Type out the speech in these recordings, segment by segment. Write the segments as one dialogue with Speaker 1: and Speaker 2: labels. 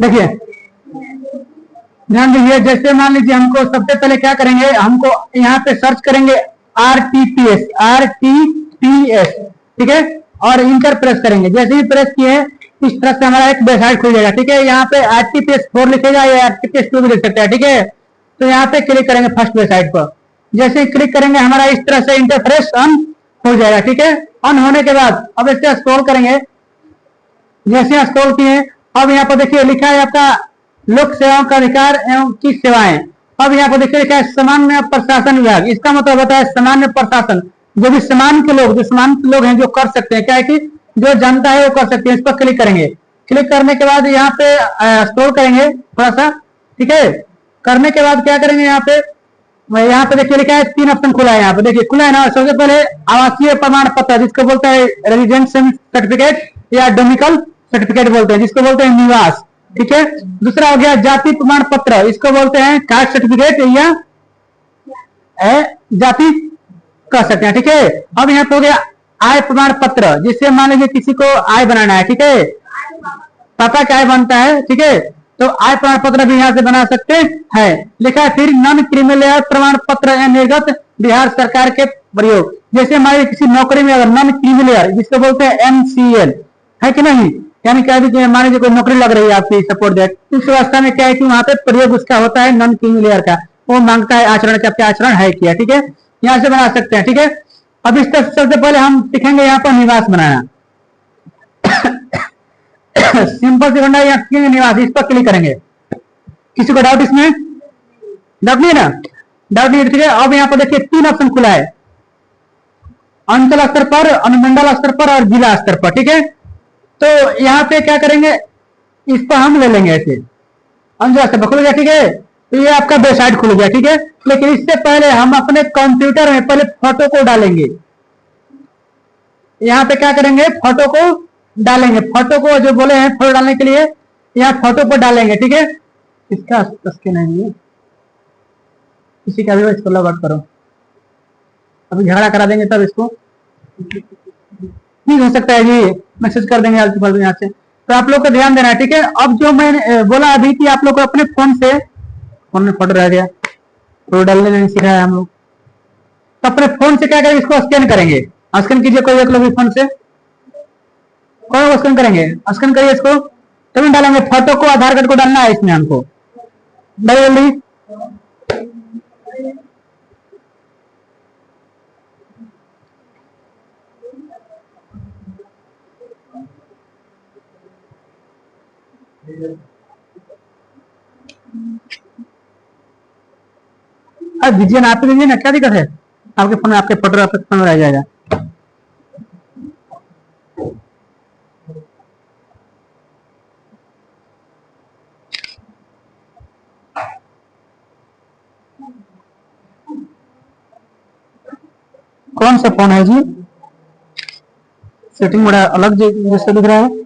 Speaker 1: देखिए ध्यान दीजिए, जैसे मान लीजिए हमको सबसे पहले क्या करेंगे, हमको यहाँ पे सर्च करेंगे RTPS, RTPS, ठीक है, और इंटर प्रेस करेंगे। जैसे ही प्रेस किए इस तरह से हमारा एक वेबसाइट खुल जाएगा, ठीक है। यहाँ पे RTPS 4 लिखेगा या RTPS 2 भी लिख सकते हैं, ठीक है। तो यहाँ पे क्लिक करेंगे फर्स्ट वेबसाइट पर। जैसे ही क्लिक करेंगे हमारा इस तरह से इंटरफेस ऑन हो जाएगा, ठीक है। ऑन होने के बाद अब इससे स्क्रॉल करेंगे। जैसे स्क्रॉल किए अब यहाँ पर देखिए लिखा है आपका लोक सेवाओं का अधिकार एवं की सेवाएं। अब यहाँ पर देखिए लिखा है सामान्य प्रशासन विभाग। इसका मतलब होता है सामान्य प्रशासन, जो भी सामान्य के लोग हैं जो कर सकते हैं, क्या है कि जो जनता है वो कर सकते हैं। इस पर क्लिक करेंगे। क्लिक करने के बाद यहाँ पे स्क्रॉल करेंगे थोड़ा सा, ठीक है। करने के बाद क्या करेंगे, यहाँ पे देखिए लिखा है 3 ऑप्शन खुला है। यहाँ पे देखिए खुला है ना। सबसे पहले आवासीय प्रमाण पत्र, जिसको बोलते हैं रेजिडेंशियल सर्टिफिकेट या डोमिकल सर्टिफिकेट बोलते हैं, जिसको बोलते हैं निवास, ठीक है। दूसरा हो गया जाति प्रमाण पत्र, इसको बोलते हैं कास्ट सर्टिफिकेट या जाति कह सकते हैं, ठीक है। अब यहाँ पे हो गया आय प्रमाण पत्र, जिससे मान लीजिए किसी को आय बनाना है, ठीक है, पापा का आय बनता है, ठीक है, तो आय प्रमाण पत्र भी यहाँ से बना सकते हैं। लिखा है फिर नॉन क्रिमिनल प्रमाण पत्र निर्गत बिहार सरकार के प्रयोग। जैसे हमारे किसी नौकरी में अगर नॉन क्रिमिनल, जिसको बोलते हैं NCL, है कि नहीं, यानी क्या मान लीजिए कोई नौकरी लग रही है आपकी, सपोर्ट दैट, इस व्यवस्था में क्या है कि वहां पे प्रयोग उसका होता है नॉन क्रिमिनल का। वो मांगता है आचरण का, आपका आचरण है किया, ठीक है। यहाँ से बना सकते हैं, ठीक है। अब इस तरह सबसे पहले हम लिखेंगे यहाँ पर निवास बनाना। सिंपल से बनना है निवास, इस पर क्लिक करेंगे। किसी को डाउट इसमें? डाउट नहीं है ना? डाउट नहीं है, ठीक है। अब यहाँ पर देखिए 3 ऑप्शन खुला है, अंचल स्तर पर, अनुमंडल स्तर पर और जिला स्तर पर, ठीक है। तो यहाँ पे क्या करेंगे, इस पर हम ले लेंगे ऐसे, अंचल स्तर पर खुल गया, ठीक है। तो ये आपका वेबसाइट खुल गया, ठीक है। लेकिन इससे पहले हम अपने कंप्यूटर में पहले फोटो को डालेंगे। यहाँ पे क्या करेंगे, फोटो को डालेंगे। फोटो को जो बोले हैं फोटो डालने के लिए, यहाँ फोटो को डालेंगे, ठीक है। इसका स्कैन है, किसी का भी इसको लॉग आउट करो, अभी झगड़ा करा देंगे तब इसको नहीं हो सकता है जी, मैसेज कर देंगे आलतू फालतू यहाँ से। तो आप लोग को ध्यान देना है, ठीक है। अब जो मैंने बोला अभी कि आप लोग को अपने फोन में फोटो रह गया, फोटो डालने नहीं सिखाया हम लोग, तो अपने फोन से क्या करेंगे, इसको स्कैन करेंगे। स्कैन कीजिए कोई एक लोग फोन से, कौन स्कैन करेंगे, स्कैन करिए इसको, तभी डालेंगे। फोटो को, आधार कार्ड को डालना है इसमें हमको, जल्दी। दीजिए ना, आप दीजिए ना, क्या दिक्कत है? आपके फोन में आपके फोटो आपके फोन में रह जाएगा। कौन सा फोन है जी? सेटिंग बड़ा अलग जैसे दिख रहा है।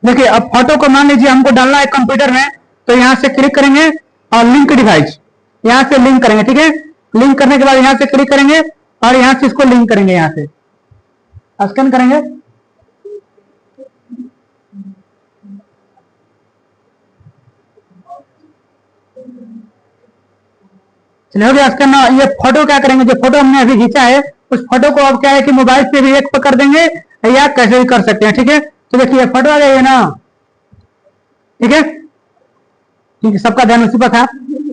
Speaker 1: देखिए अब फोटो को मान लीजिए हमको डालना है कंप्यूटर में, तो यहाँ से क्लिक करेंगे और लिंक डिवाइस, यहाँ से लिंक करेंगे, ठीक है। लिंक करने के बाद यहाँ से क्लिक करेंगे और यहाँ से इसको लिंक करेंगे, यहाँ से स्कैन करेंगे। चलिए हो गया स्कैन। ये फोटो क्या करेंगे, जो फोटो हमने अभी खींचा है उस फोटो को अब क्या है कि मोबाइल से भी एक कर देंगे या कैसे भी कर सकते हैं, ठीक है। तो देखिए फोटो आ गई है ना, ठीक है। ठीक है, सबका ध्यान उसी पर था,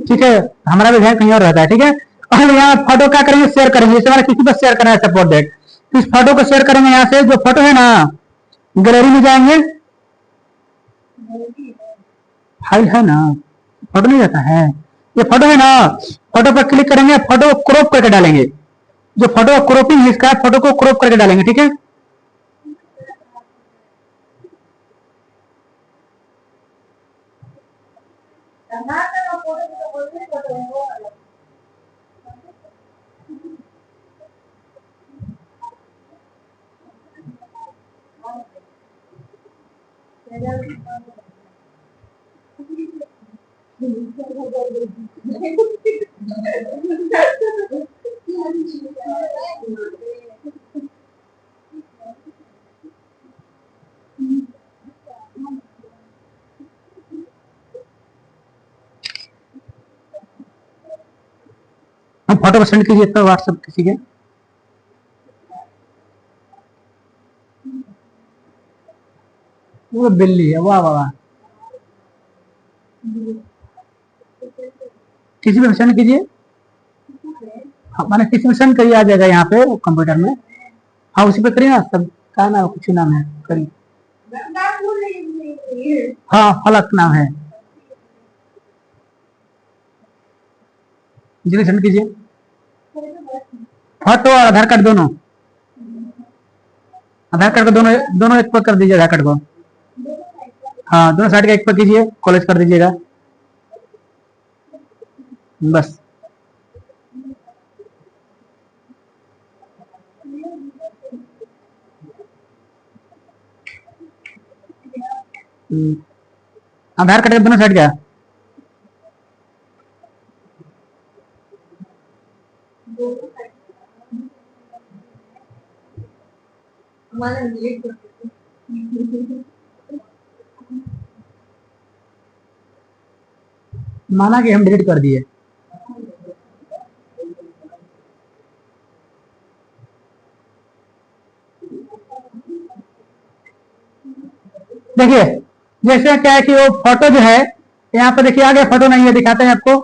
Speaker 1: ठीक है। हमारा भी ध्यान कहीं और रहता है, ठीक है। और यहाँ फोटो क्या करेंगे, शेयर करेंगे। जैसे हमारा किसी पर शेयर करना है सपोर्ट डेट, तो इस फोटो को शेयर करेंगे। यहाँ से जो फोटो है ना, गैलरी में जाएंगे, फाइल है ना, फोटो नहीं रहता है, ये फोटो है ना, फोटो पर क्लिक करेंगे, फोटो को क्रॉप करके डालेंगे। जो फोटो क्रॉपिंग इसका है, फोटो को क्रॉप करके डालेंगे, ठीक है। हम फोटो को सेंड कीजिए तो व्हाट्सएप किसी के। वो बिल्ली है, वाह वाह वाह। किसी पे सेंड कीजिए। हाँ, मैंने किसी पे सेंड करिए, आ जाएगा यहाँ पे कंप्यूटर में। हाँ उसी पे करिए ना, सब का नाम कुछ नाम है, करिए। हाँ फलक नाम है, जल्दी सेंड कीजिए। फोटो और आधार कार्ड दोनों, आधार कार्ड को दोनों दोनों एक पर कर दीजिए आधार कार्ड को। हाँ दोनों साइड का एक पर कीजिए, कॉलेज कर दीजिएगा बस। आधार कार्ड दोनों साइड का। माना कि हम डिलीट कर दिए। देखिए जैसे क्या है कि वो फोटो जो है यहाँ पे देखिए आ गया, फोटो नहीं है, दिखाते हैं आपको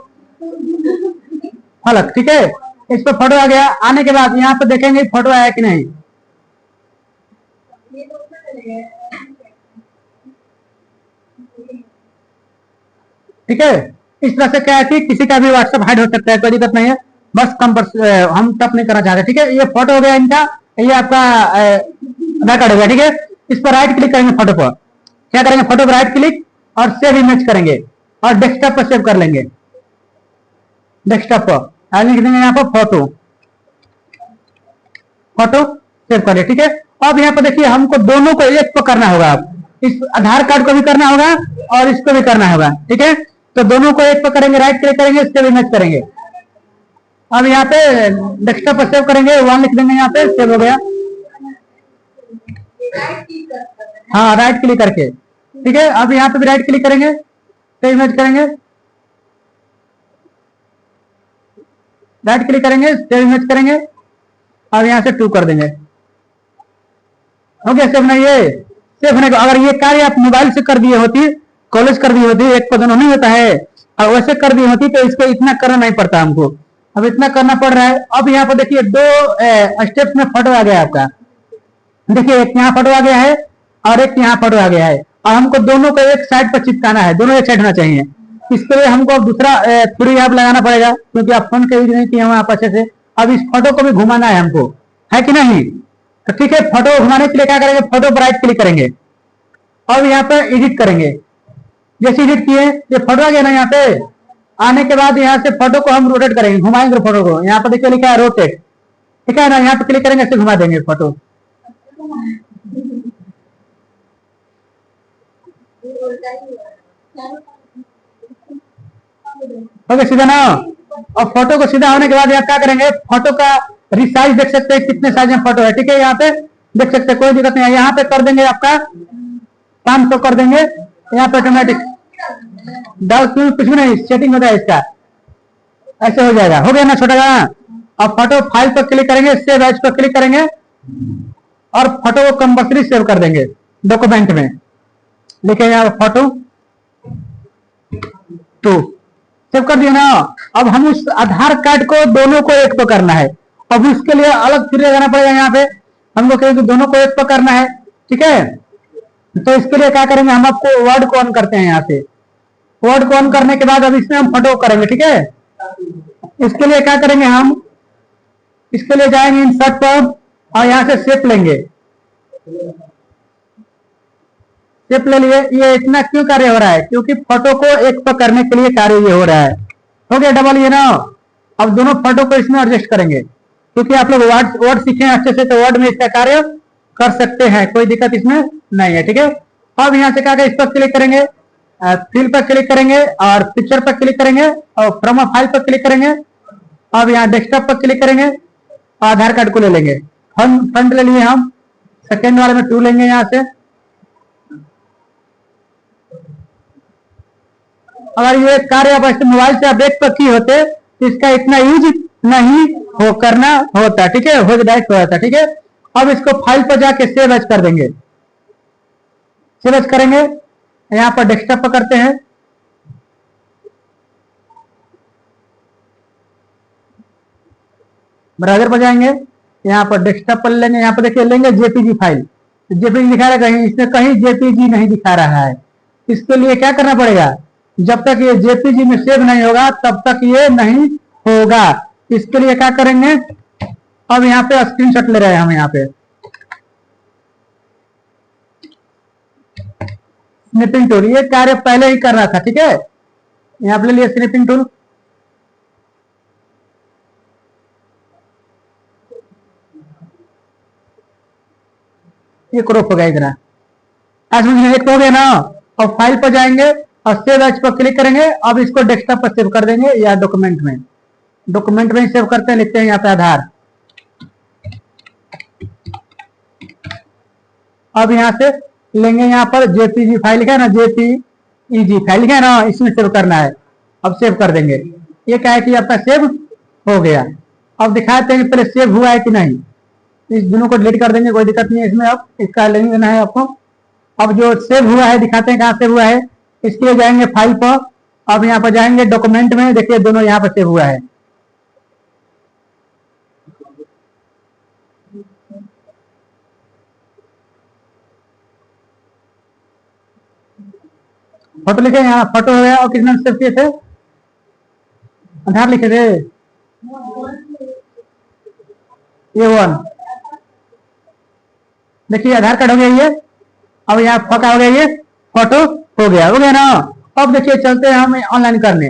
Speaker 1: फलक, ठीक है। इस पर फोटो आ गया, आने के बाद यहाँ पे देखेंगे फोटो आया कि नहीं। ठीक है, इस तरह से क्या है कि किसी का भी व्हाट्सएप हाइड हो सकता है, कोई दिक्कत नहीं है, बस हम टप नहीं करना चाहते। ठीक है, ये फोटो हो गया इनका, ये आपका आधार कार्ड हो गया। ठीक है, इस पर राइट क्लिक करेंगे, फोटो पर क्या करेंगे, फोटो पर राइट क्लिक और सेव इमेज करेंगे और डेस्कटॉप पर सेव कर लेंगे। डेस्कटॉप पर लिख देंगे यहाँ पर फोटो, फोटो सेव कर लिया। ठीक है, अब यहाँ पर देखिए हमको दोनों को एक पर करना होगा, इस आधार कार्ड को भी करना होगा और इसको भी करना होगा। ठीक है, तो दोनों को एक पर करेंगे, राइट क्लिक करेंगे, सेव इमेज करेंगे। अब यहाँ पे डेस्कटॉप पर सेव करेंगे, वन लिख देंगे, यहाँ पे सेव हो गया। हाँ राइट क्लिक करके, ठीक है, अब यहाँ पे भी राइट क्लिक करेंगे, सेव इमेज करेंगे, राइट क्लिक करेंगे, सेव इमेज करेंगे, अब यहाँ से 2 कर देंगे। हो गया सेव। नहीं है सेव होने को, अगर ये कार्य आप मोबाइल से कर दिए होती, कॉलेज कर दी होती, एक पर दोनों नहीं होता है, और वैसे कर दी होती तो इसको इतना करना नहीं पड़ता हमको, अब इतना करना पड़ रहा है। अब यहाँ पर देखिए 2 स्टेप्स में फोटो आ गया आपका, देखिए एक यहाँ फोटो आ गया है और एक यहाँ फोटो आ गया है, और हमको दोनों को एक साइड पर चिपकाना है, दोनों एक साइड होना चाहिए। इसके लिए हमको दूसरा 3 ऐप लगाना पड़ेगा, क्योंकि आप फोन का यूज नहीं किए आप अच्छे से। अब इस फोटो को भी घुमाना है हमको, है कि नहीं। तो ठीक है, फोटो घुमाने के लिए क्या करेंगे, फोटो पर राइट क्लिक करेंगे और यहाँ पे एडिट करेंगे। जैसे एडिट किए, ये फोटो आ गया ना, यहाँ पे आने के बाद यहाँ से फोटो को हम रोटेट करेंगे, घुमाएंगे फोटो को। यहाँ पे देखिए लिखा है रोटेट, ठीक है ना, यहाँ पे क्लिक करेंगे, ऐसे घुमा देंगे फोटो। ओके सीधा ना। और फोटो को सीधा होने के बाद यहाँ क्या करेंगे, फोटो का रिसाइज देख सकते हैं कितने साइज में फोटो है। ठीक है, यहाँ पे देख सकते हैं, कोई दिक्कत नहीं है। यहाँ पे कर देंगे आपका 500 कर देंगे, यहाँ पे ऑटोमेटिक कुछ भी नहीं सेटिंग होता है इसका, ऐसे हो जाएगा। हो गया ना छोटा सा। अब फोटो फाइल पर क्लिक करेंगे, सेव एज पर क्लिक करेंगे और फोटो को कंपल्सरी सेव कर देंगे डॉक्यूमेंट में। लिखे यहाँ फोटो 2 सेव कर दिया ना। अब हम उस आधार कार्ड को दोनों को एक पर करना है, अब उसके लिए अलग फिर लगाना पड़ेगा। यहाँ पे हमको कहेंगे दोनों को एक पर करना है, ठीक है। तो इसके लिए क्या करेंगे, हम आपको वर्ड को ऑन करते हैं। यहाँ से वर्ड को ऑन करने के बाद अब इसमें हम फोटो करेंगे, ठीक है। इसके लिए क्या करेंगे, हम इसके लिए जाएंगे इंसर्ट पर और यहाँ से शेप लेंगे, शेप ले लिए। ये इतना क्यों कार्य हो रहा है, क्योंकि फोटो को एक पर करने के लिए कार्य ये हो रहा है। हो गया डबल ये ना। अब दोनों फोटो को इसमें एडजस्ट करेंगे, क्योंकि आप लोग वर्ड सीखे अच्छे से, तो वर्ड में इसका कार्य कर सकते हैं, कोई दिक्कत इसमें नहीं है, ठीक है। अब यहाँ से क्या इस पर क्लिक करेंगे, फिल पर क्लिक करेंगे और पिक्चर पर क्लिक करेंगे और फ्रॉम अ फाइल पर क्लिक करेंगे। अब यहाँ डेस्कटॉप पर क्लिक करेंगे, आधार कार्ड को ले लेंगे। फ्रंट ले लिए हम, सेकेंड वाले में 2 लेंगे यहाँ से। अगर ये कार्य आप ऐसे मोबाइल से अपडेट पर की होते तो इसका इतना यूज नहीं हो करना होता, ठीक है, हो डायरेक्ट हो जाता, ठीक है। अब इसको फाइल पर जाके सेव एज कर देंगे, सेव एज करेंगे। यहाँ पर डेस्कटॉप पर करते हैं, ब्राउजर पर जाएंगे, यहाँ पर डेस्कटॉप पर लेंगे। यहाँ पर देखिए लेंगे जेपीजी फाइल, जेपीजी दिखा रहा है कहीं, इसमें कहीं जेपीजी नहीं दिखा रहा है। इसके लिए क्या करना पड़ेगा, जब तक ये जेपीजी में सेव नहीं होगा तब तक ये नहीं होगा। इसके लिए क्या करेंगे, अब यहाँ पे स्क्रीनशॉट ले रहे हैं हम, यहाँ पे स्निपिंग टूल, ये कार्य पहले ही कर रहा था, ठीक है। यहाँ पे ले लिया स्निपिंग टूल, ये क्रॉप हो गया इतना, आज मुझे एक हो गया ना। और फाइल पर जाएंगे और सेव एज पर क्लिक करेंगे। अब इसको डेस्कटॉप पर सेव कर देंगे या डॉक्यूमेंट में, डॉक्यूमेंट में ही सेव करते हैं, लिखते हैं यहाँ पे आधार। अब यहाँ से लेंगे, यहाँ पर जेपीजी फाइल लिखा है ना, जेपीईजी फाइल लिखा है ना, इसमें सेव करना है। अब सेव कर देंगे। ये क्या है कि आपका सेव हो गया। अब दिखाते हैं पहले सेव हुआ है कि नहीं। इस दोनों को डिलीट कर देंगे, कोई दिक्कत नहीं है इसमें। अब इसका लिंक देना है आपको। अब जो सेव हुआ है दिखाते हैं कहाँ सेव हुआ है। इसके लिए जाएंगे फाइल पर, अब यहाँ पर जाएंगे डॉक्यूमेंट में, देखिए दोनों यहाँ पर सेव हुआ है। फोटो लिखे, यहाँ फोटो हो गया। और किस नाम सेव किए थे, आधार लिखे थे, ये 1, देखिए आधार कार्ड हो गया ये। अब यहाँ फोटो हो गया, ये फोटो हो गया ना। अब देखिए चलते हैं हम ऑनलाइन करने।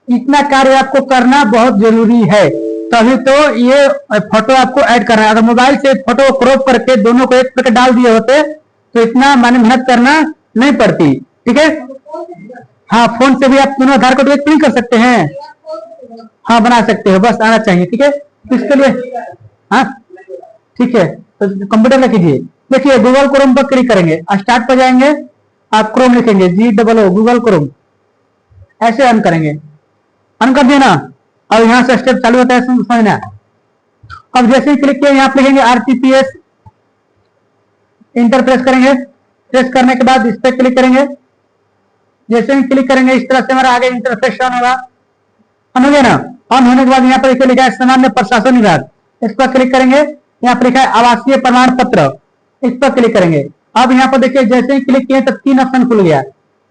Speaker 1: इतना कार्य आपको करना बहुत जरूरी है, तभी तो ये फोटो आपको ऐड करना है। अगर मोबाइल से फोटो क्रॉप करके दोनों को एक करके डाल दिए होते तो इतना मेहनत करना नहीं पड़ती, ठीक है। हाँ, फोन से भी आप दोनों आधार कार्ड एक प्रिंट कर सकते हैं, हाँ बना सकते हो, बस आना चाहिए, ठीक है। तो इसके लिए हाँ ठीक है, तो कंप्यूटर में कीजिए। देखिए गूगल क्रोम पर क्लिक करेंगे, स्टार्ट पर जाएंगे, आप क्रोम लिखेंगे GOO गूगल क्रोम, ऐसे ऑन करेंगे, ऑन कर दिया ना। अब यहाँ से स्टेप चालू होता है, समझना। अब जैसे ही क्लिक किया यहाँ पे लिखेंगे RTPS, इंटर प्रेस करेंगे। प्रेस करने के बाद इस पर क्लिक करेंगे। जैसे ही क्लिक करेंगे इस तरह से हमारा आगे इंटरफेस ऑन होगा। ऑन हो गया ना। ऑन होने के बाद यहाँ पर लिखा है सामान्य प्रशासन विभाग, इस पर क्लिक करेंगे। यहाँ पर लिखा है आवासीय प्रमाण पत्र, इस पर क्लिक करेंगे। अब यहाँ पर देखिए जैसे ही क्लिक किए तो 3 ऑप्शन खुल गया,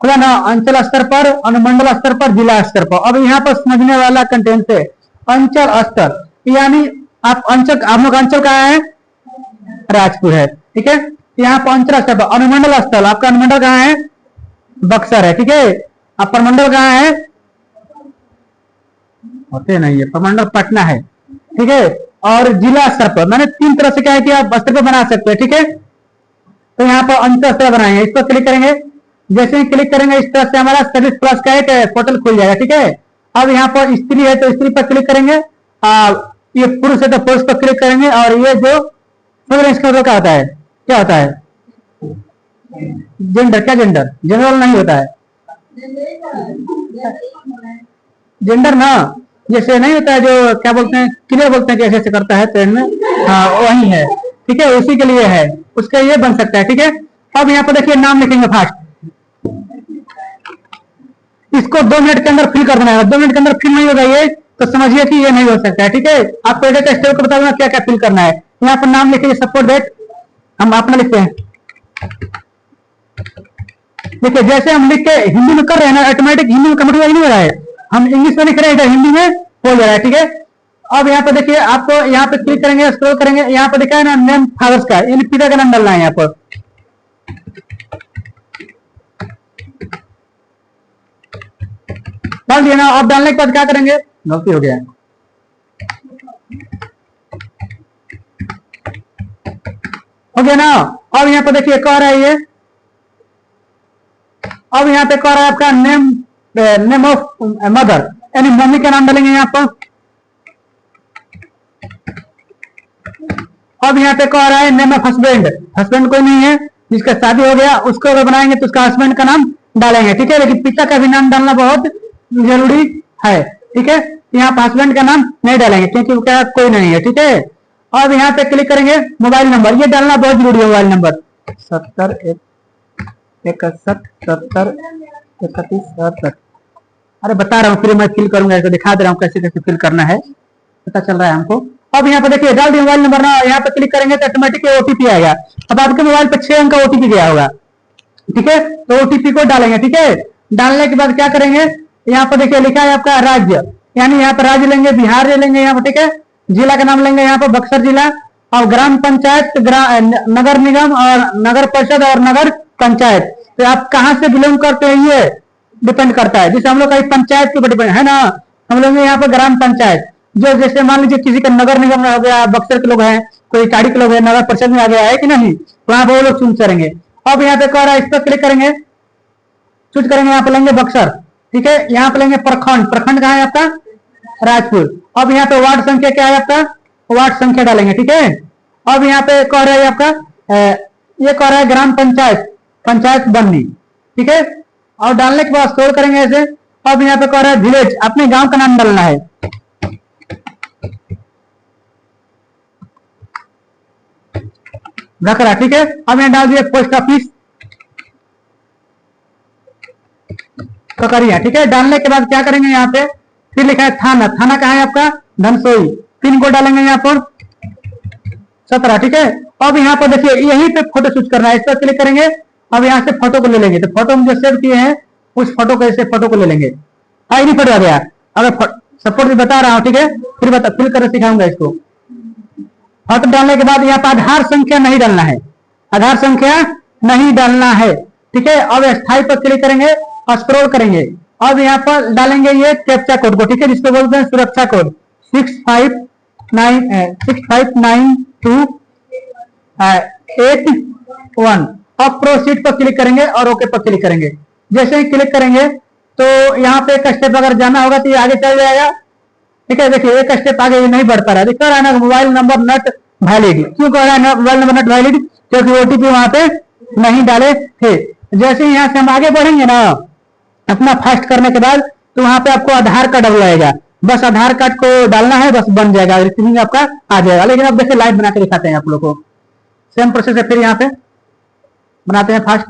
Speaker 1: खुला ना, अंचल स्तर पर, अनुमंडल स्तर पर, जिला स्तर पर। अब यहाँ पर समझने वाला कंटेंट है अंचल स्तर, यानी आप अंचल, आप लोग अंचल कहाँ है, राजपुर है, ठीक है। यहाँ पर अंचल स्तर पर। अनुमंडल स्तर, आपका अनुमंडल कहाँ है, बक्सर है, ठीक है। आप प्रमंडल कहाँ है, होते नहीं है, प्रमंडल पटना है, ठीक है। और जिला स्तर पर, मैंने 3 तरह से क्या है कि आप स्तर पर बना सकते हैं, ठीक है। तो यहाँ पर अंचल स्तर बनाएंगे, इस पर क्लिक करेंगे। जैसे ही क्लिक करेंगे इस तरह से हमारा सर्विस प्लस का एक पोर्टल खुल जाएगा, ठीक है। अब यहाँ पर स्त्री है तो स्त्री पर क्लिक करेंगे, ये पुरुष है तो पुरुष पर क्लिक करेंगे। और ये जो इसका क्या होता है, क्या होता है, जेंडर, क्या जेंडर, जनरल नहीं होता है, जेंडर ना, जैसे नहीं होता है जो क्या बोलते हैं, क्लियर बोलते हैं, कैसे ऐसे करता है ट्रेन में, हाँ वही है, ठीक है, उसी के लिए है, उसका ये बन सकता है, ठीक है। अब यहाँ पर देखिए नाम लिखेंगे फास्ट, इसको 2 मिनट के अंदर फिल कर देना है। 2 मिनट के अंदर फिल नहीं होगा ये तो समझिए कि ये नहीं हो सकता है, ठीक है। आपको एक स्टेप को बता दूंगा क्या क्या फिल करना है। यहाँ पर नाम लिखिए, सपोर्ट डेट हम अपना लिखते हैं। देखिए जैसे हम लिख के हिंदी में कर रहे हैं ना, ऑटोमेटिक हिंदी में कन्वर्ट नहीं हो रहा है, हम इंग्लिश में लिख रहे हैं इधर हिंदी में हो जा रहा है, ठीक है। अब यहाँ पर देखिए आपको यहाँ पे क्लिक करेंगे, स्क्रॉल करेंगे, यहाँ पर दिखा है ना नेम फादर्स का, यानी पिता का नाम डालना है। यहाँ पर डाल दिया ना। अब डालने के बाद क्या करेंगे, गलती हो गया, हो गया ना। अब यहाँ पर देखिए एक और है, ये अब यहाँ पे कह रहा है आपका नेम ऑफ मदर, यानी मम्मी का नाम डालेंगे यहाँ पर। अब यहाँ पे कह रहा है नेम ऑफ हस्बैंड, हस्बैंड कोई नहीं है, जिसका शादी हो गया उसको अगर बनाएंगे तो उसका हस्बैंड का नाम डालेंगे, ठीक है। लेकिन पिता का भी नाम डालना बहुत जरूरी है, ठीक है। यहाँ पर हस्बैंड का नाम नहीं डालेंगे क्योंकि उसका कोई नहीं है, ठीक है। अब यहाँ पे क्लिक करेंगे मोबाइल नंबर, ये डालना बहुत जरूरी है। Mobile number 7061703167। अरे बता रहा हूँ, फिर मैं फिल करूंगा, इसको दिखा दे रहा हूँ कैसे कैसे फिल करना है, पता चल रहा है हमको। अब यहाँ पे देखिए डाल दिया मोबाइल नंबर ना, यहाँ पे क्लिक करेंगे तो ऑटोमेटिक ओटीपी आएगा। अब आपके मोबाइल पे 6 अंक का ओटीपी गया होगा, ठीक है। तो ओटीपी को डालेंगे, ठीक है। डालने के बाद क्या करेंगे, यहाँ पर देखिए लिखा है आपका राज्य, यानी यहाँ पर राज्य लेंगे बिहार ले लेंगे यहाँ पर, ठीक है। जिला का नाम लेंगे यहाँ पर बक्सर जिला, और ग्राम पंचायत, नगर निगम और नगर परिषद और नगर पंचायत, तो आप कहाँ से बिलोंग करते हैं ये डिपेंड करता है। जैसे हम लोग का पंचायत के ऊपर डिपेंड है ना, हम लोग यहाँ पर ग्राम पंचायत, जो जैसे मान लीजिए किसी का नगर निगम में हो गया, बक्सर के लोग हैं, कोई टाड़ी के लोग हैं, नगर परिषद में आ गया है कि नहीं, वहां पर वो लोग चूज करेंगे। अब यहाँ पे कह रहा है इस पर क्लिक करेंगे, चूज करेंगे, यहाँ पे लेंगे बक्सर, ठीक है। यहाँ पे लेंगे प्रखंड, प्रखंड कहाँ है आपका, राजपुर। अब यहाँ पे वार्ड संख्या क्या है आपका, वार्ड संख्या डालेंगे, ठीक है। अब यहाँ पे कह रहा है आपका ये कह रहा है ग्राम पंचायत, पंचायत बननी, ठीक है। और डालने के बाद स्क्रॉल करेंगे ऐसे। अब यहाँ पे कह रहा है विलेज, अपने गांव का नाम डालना है, रख रहा, ठीक है। अब यहाँ डाल दिया पोस्ट ऑफिस ककरिया, ठीक है। डालने के बाद क्या करेंगे, यहाँ पे फिर लिखा है थाना, थाना कहाँ है आपका, धनसोई। पिन कोड डालेंगे यहाँ पर 17, ठीक है। अब यहाँ पर देखिए यहीं पे फोटो शूट करना है, इस पर क्लिक करेंगे। अब यहाँ से फोटो को ले लेंगे, तो फोटो हम जो सेव किए हैं उस फोटो को, ऐसे फोटो को ले लेंगे। आईडी फोटो आ गया, अगर सपोर्ट भी बता रहा हूँ, ठीक है। फिर कर सिखाऊंगा इसको। फोटो डालने के बाद यहाँ पर आधार संख्या नहीं डालना है, आधार संख्या नहीं डालना है, ठीक है। अब स्थायी पर क्लिक करेंगे और स्क्रॉल करेंगे। अब यहाँ पर डालेंगे ये कैप्चा कोड को, ठीक है, जिसको बोलते हैं सुरक्षा कोड 659281। अब प्रोसीड पर क्लिक करेंगे और ओके पर क्लिक करेंगे। जैसे ही क्लिक करेंगे तो यहाँ पे एक स्टेप अगर जाना होगा तो ये आगे चल जाएगा, ठीक है। देखिए एक स्टेप आगे नहीं बढ़ पा रहा है, दिख रहा है ना, मोबाइल नंबर नॉट वैलिड। क्यों कह रहा है मोबाइल नंबर नॉट वैलिड, क्योंकि ओटीपी वहां पे नहीं डाले थे। जैसे ही यहाँ से हम आगे बढ़ेंगे ना अपना फास्ट करने के बाद, तो वहां पे आपको आधार कार्ड बुलाएगा, बस आधार कार्ड को डालना है, बस बन जाएगा, रिसीविंग आपका आ जाएगा। लेकिन अब देखिए लाइव बना के दिखाते हैं आप लोग को, सेम प्रोसेस है। फिर यहाँ पे बनाते हैं फास्ट,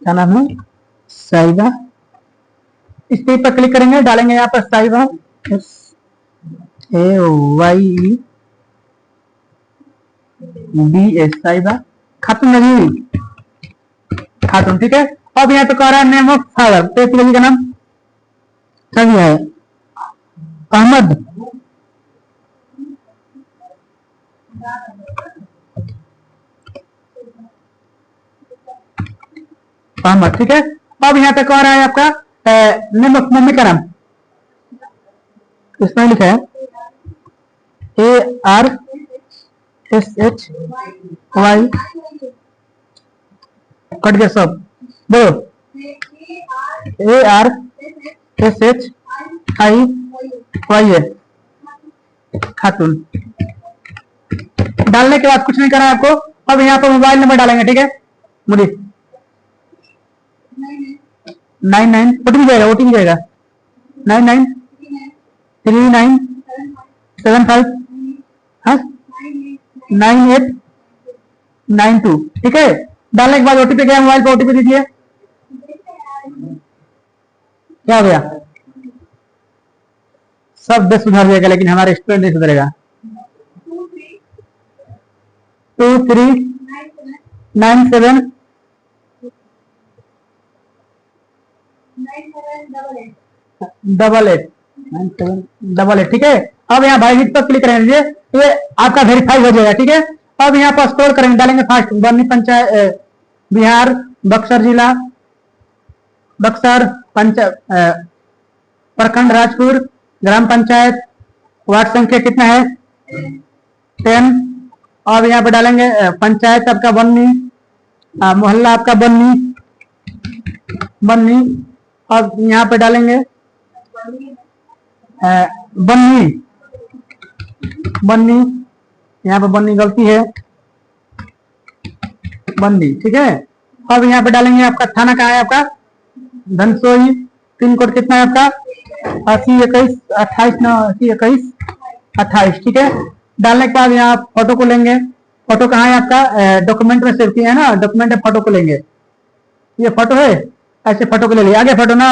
Speaker 1: क्या नाम है, साइबा। इस पर क्लिक करेंगे, डालेंगे यहाँ पर साइबा SAYBS, साइबा खातून नहीं, खातून, ठीक है। अब यहाँ पे कह रहा है नेम ऑफ फादर, तो पिताजी का नाम सही है अहमद, अहमद, ठीक है। अब यहाँ पे कह रहा है आपका नेम ऑफ मम्मी का नाम, इसमें लिखा है ARSHY, कट गया सब, बोलो ARSHIY खातून। डालने के बाद कुछ नहीं करना है आपको। अब यहाँ पर मोबाइल नंबर डालेंगे, ठीक है। मुझे 99 ओटीपी जाएगा, ओटीपी जाएगा 993975 9892, ठीक है। डालने के बाद ओटीपी गया, मोबाइल पर ओटीपी दीजिए, क्या हो गया, सब 10 सुधार जाएगा, लेकिन हमारे स्टूडेंट नहीं सुधरेगा। 2397 888, ठीक है। अब यहाँ वैलिड पर क्लिक करेंगे, ये आपका वेरीफाई हो जाएगा, ठीक है। अब यहाँ पर स्क्रॉल करेंगे, डालेंगे फास्ट बरनी पंचायत बिहार, बक्सर जिला, बक्सर प्रखंड राजपुर, ग्राम पंचायत, वार्ड संख्या कितना है 10। अब यहाँ पे डालेंगे पंचायत आपका बननी, मोहल्ला आपका बन्नी, बन्नी। अब यहाँ पे डालेंगे बन्नी, बन्नी, यहाँ पे बन्नी गलती है, बन्नी, ठीक है। अब यहाँ पे डालेंगे आपका थाना कहाँ है आपका, धनसोई। पिन कोड कितना है आपका, 8021 9 8021 ठीक है। डालने के बाद यहाँ फोटो को लेंगे, फोटो कहाँ है आपका, डॉक्यूमेंट में सेव किया है ना, डॉक्यूमेंट में फोटो को लेंगे, ये फोटो है, ऐसे फोटो को ले लिया। आगे फोटो ना,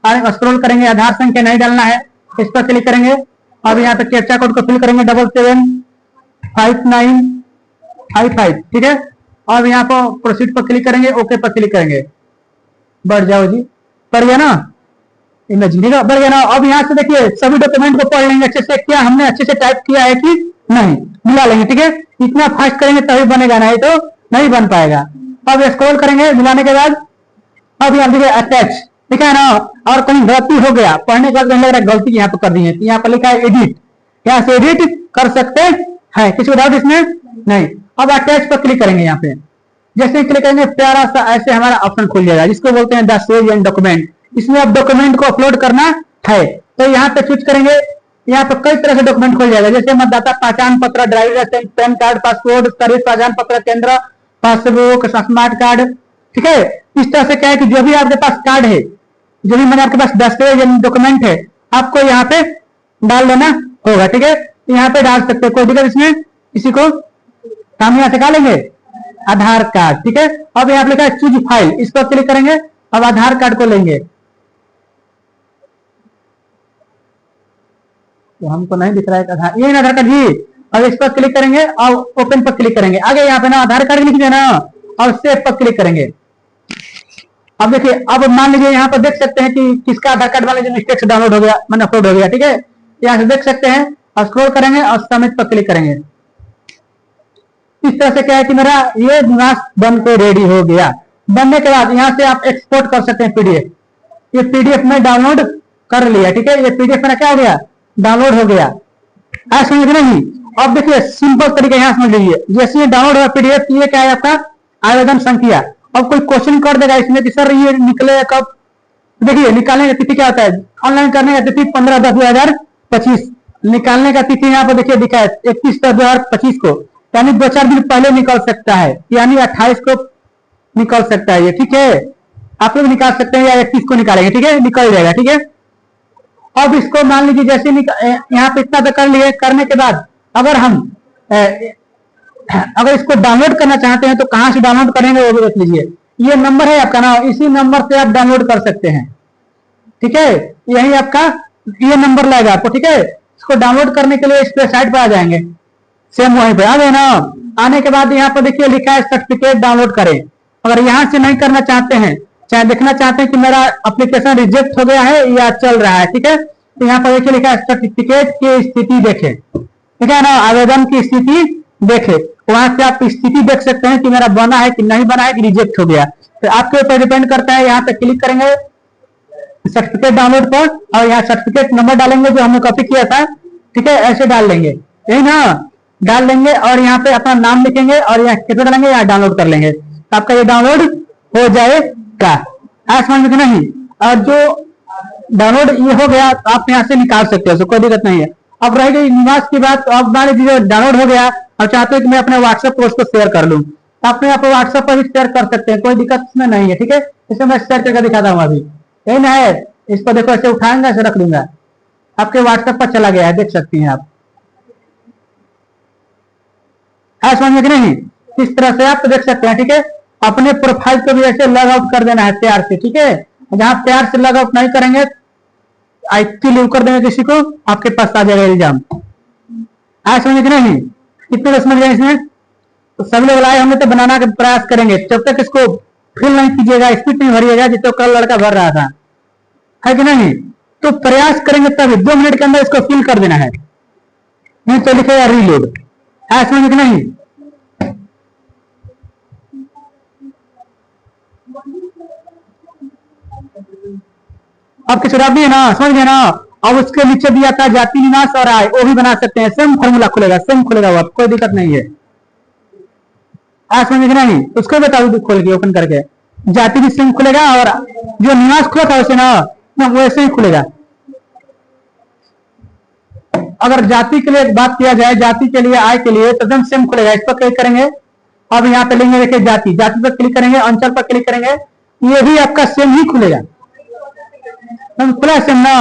Speaker 1: आगे स्क्रॉल करेंगे, आधार संख्या नहीं डालना है, इस पर क्लिक करेंगे। अब यहाँ पे कैप्चा कोड को फिल करेंगे 775955, ठीक है। अब यहाँ पर प्रोसीड पर क्लिक करेंगे, ओके पर क्लिक करेंगे, बढ़ जाओ जी, बढ़ गया ना इमेज, ठीक है, बढ़ गया ना। अब यहाँ से देखिए सभी डॉक्यूमेंट को पढ़ लेंगे अच्छे से, क्या हमने अच्छे से टाइप किया है कि नहीं, मिला लेंगे, ठीक है। इतना फास्ट करेंगे तभी बनेगा, नहीं तो नहीं बन पाएगा। अब स्क्रॉल करेंगे मिलाने के बाद, अब यहाँ देखिए अटैच, ठीक है ना। और कहीं गलती हो गया, पढ़ने के बाद लग रहा है गलती यहाँ पे कर दी है, यहाँ पर लिखा है एडिट, यहाँ से एडिट कर सकते हैं, किसी को डाउट इसमें नहीं। अब अटैच पर क्लिक करेंगे, यहाँ पे जैसे क्लिक करेंगे प्यारा सा ऐसे हमारा ऑप्शन खुल जाएगा, जिसको बोलते हैं द सेव एंड डॉक्यूमेंट। इसमें अब डॉक्यूमेंट को अपलोड करना है, तो यहाँ पे चूज करेंगे। यहाँ पे कई तरह से डॉक्यूमेंट खुल जाएगा, जैसे मतदाता पहचान पत्र, driving licence, PAN card, passport, service पहचान पत्र केंद्र, पासबुक, स्मार्ट कार्ड, ठीक है। इस तरह से क्या है कि जो भी आपके पास कार्ड है, जो भी मैंने आपके पास दस्तावेज डॉक्यूमेंट है, आपको यहाँ पे डाल देना होगा, ठीक है। यहाँ पे डाल सकते हैं, कोई दिक्कत इसमें, किसी को काम यहाँ से खा लेंगे आधार कार्ड, ठीक है। अब यहाँ पे लिखा है चूज फाइल, इस पर क्लिक करेंगे। अब आधार कार्ड को लेंगे, तो हमको नहीं दिख रहा है आधार, ये आधार कार्ड जी। अब इस पर क्लिक करेंगे और ओपन पर क्लिक करेंगे। आगे यहाँ पे ना आधार कार्ड लिख दिया ना, और सेव पर क्लिक करेंगे। अब देखिए, अब मान लीजिए यहाँ पर देख सकते हैं कि किसका आधार कार्ड मान लीजिए मिस्टेक से डाउनलोड हो गया, मैंने अपलोड हो गया, ठीक है। यहाँ से देख सकते हैं, और स्क्रॉल करेंगे और सबमिट पर क्लिक करेंगे। इस तरह से क्या है कि मेरा ये निवास बन के रेडी हो गया। बनने के बाद यहाँ से आप एक्सपोर्ट कर सकते हैं पीडीएफ, ये पीडीएफ में डाउनलोड कर लिया, ठीक है। ये पीडीएफ मेरा क्या हो गया, डाउनलोड हो गया, ऐसा समझ नहीं। अब देखिए सिंपल तरीका यहाँ समझ लीजिए, जैसे ये डाउनलोड हुआ पीडीएफ, ये क्या है आपका आवेदन संख्या। अब कोई क्वेश्चन कर देगा इसमें कि सर ये निकले कब, देखिए निकालने का तिथि क्या होता है, ऑनलाइन करने का तिथि 15/10/2025, निकालने का तिथि यहाँ पर देखिए दिखा है 31/10/2025 को, यानी 2-4 दिन पहले निकल सकता है, यानी 28 को निकल सकता है ये, ठीक है। आप लोग निकाल सकते हैं या 31 को निकालेंगे, ठीक है, निकल जाएगा, ठीक है। अब इसको मान लीजिए जैसे यहाँ पे इतना कर लिए, करने के बाद अगर हम अगर इसको डाउनलोड करना चाहते हैं तो कहां से डाउनलोड करेंगे वो भी देख लीजिए। ये नंबर है आपका ना, इसी नंबर से आप डाउनलोड कर सकते हैं, ठीक है। यही आपका ये नंबर लगेगा आपको, ठीक है। इसको डाउनलोड करने के लिए इस वेबसाइट पर आ जाएंगे, सेम वहीं पे आ गए ना। आने के बाद यहाँ पर देखिए लिखा है सर्टिफिकेट डाउनलोड करें। अगर यहाँ से नहीं करना चाहते हैं, चाहे देखना चाहते हैं कि मेरा एप्लीकेशन रिजेक्ट हो गया है या चल रहा है, ठीक है, तो यहाँ पर देखिए लिखा है सर्टिफिकेट की स्थिति देखें, ठीक है ना, आवेदन की स्थिति देखें। वहां से आप स्थिति देख सकते हैं कि मेरा बना है कि नहीं बना है, कि रिजेक्ट हो गया, तो आपके ऊपर डिपेंड करता है। यहाँ पे क्लिक करेंगे सर्टिफिकेट डाउनलोड पर, और यहाँ सर्टिफिकेट नंबर डालेंगे जो हमने कॉपी किया था, ठीक है, ऐसे डाल लेंगे, यही ना, डाल लेंगे और यहाँ पे अपना नाम लिखेंगे और यहाँ कितना डालेंगे, यहाँ डाउनलोड कर लेंगे, तो आपका ये डाउनलोड हो जाएगा। ऐसा समझ में नहीं, और जो डाउनलोड ये हो गया तो आप यहाँ से निकाल सकते हो, तो कोई दिक्कत नहीं है। अब रह गई निवास की बात, तो अब मान लीजिए डाउनलोड हो गया और चाहते हैं कि मैं अपने व्हाट्सएप पर उसको शेयर कर लूँ, तो अपने आप व्हाट्सएप पर भी शेयर कर सकते हैं, कोई दिक्कत इसमें नहीं है, ठीक है। इसे मैं शेयर करके दिखाता हूँ अभी, यही ना है। इसको देखो ऐसे उठाएंगे, ऐसे रख दूंगा, आपके व्हाट्सएप पर चला गया है, देख सकती हैं आप, ऐसा समझ में नहीं, इस तरह से आप देख सकते हैं, ठीक है। अपने प्रोफाइल को भी ऐसे लॉग आउट कर देना है प्यार से, ठीक है। जहां प्यार से लॉग आउट नहीं करेंगे, आईपी लीव कर देंगे किसी को, आपके पास आ जाएगा एग्जाम। आज समझ में नहीं, कितने समझ गए इसमें, तो सभी लोग लाए हमने तो बनाना का प्रयास करेंगे, जब तक इसको फिल नहीं कीजिएगा, स्पीड नहीं भरिएगा, जिसको कल लड़का भर रहा था, है कि नहीं, तो प्रयास करेंगे तभी 2 मिनट के अंदर इसको फिल कर देना है, नहीं तो लिखेगा रीलोड। आज समझ में नहीं, अब किसी भी है ना, समझ गए ना। अब उसके नीचे भी आता है जाति निवास और आय, वो भी बना सकते हैं, सेम फॉर्मूला खुलेगा, सेम खुलेगा, वो कोई दिक्कत नहीं है। आज समझ में नहीं, उसको बताओ खोल के ओपन करके, जाति भी सेम खुलेगा और जो निवास खुला था वैसे ना वैसे ही खुलेगा। अगर जाति के लिए बात किया जाए, जाति के लिए आय के लिए तो एकदम सेम खुलेगा। इस पर क्लिक करेंगे, अब यहाँ पे लेंगे, देखिए जाति, जाति पर क्लिक करेंगे, अंचल पर क्लिक करेंगे, ये भी आपका सेम ही खुलेगा, खुला सेम ना,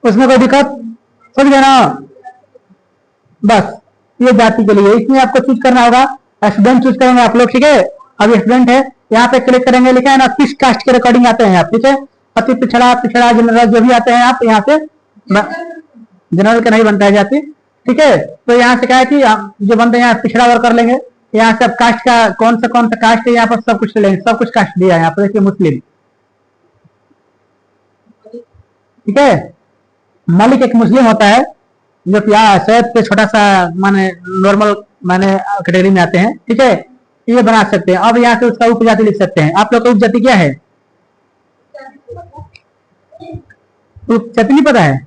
Speaker 1: उसमें कोई दिक्कत, समझ गए ना। बस ये जाति के लिए, इसमें आपको चूज करना होगा, स्टूडेंट चूज करेंगे आप लोग, ठीक है। अभी स्टूडेंट है, यहाँ पे क्लिक करेंगे, लिखा है ना किस कास्ट के रिकॉर्डिंग आते हैं आप, ठीक है। अति पिछड़ा, पिछड़ा, जनरल जो भी आते हैं आप यहाँ से, जनरल का नहीं बनता है जाति, ठीक है। तो यहाँ से क्या है कि जो बनते हैं यहाँ पिछड़ा वर्ग कर लेंगे, यहाँ से अब कास्ट का कौन सा कास्ट है यहाँ पर सब कुछ लेंगे, सब कुछ कास्ट दिया है यहाँ पर, देखिए मुस्लिम, ठीक है। मलिक एक मुस्लिम होता है जो कि सैयद पे छोटा सा माने नॉर्मल माने कैटेगरी में आते हैं, ठीक है। ये बना सकते हैं। अब यहाँ से उसका उपजाति लिख सकते हैं। आप लोग का उपजाति क्या है? उपजाति नहीं पता है?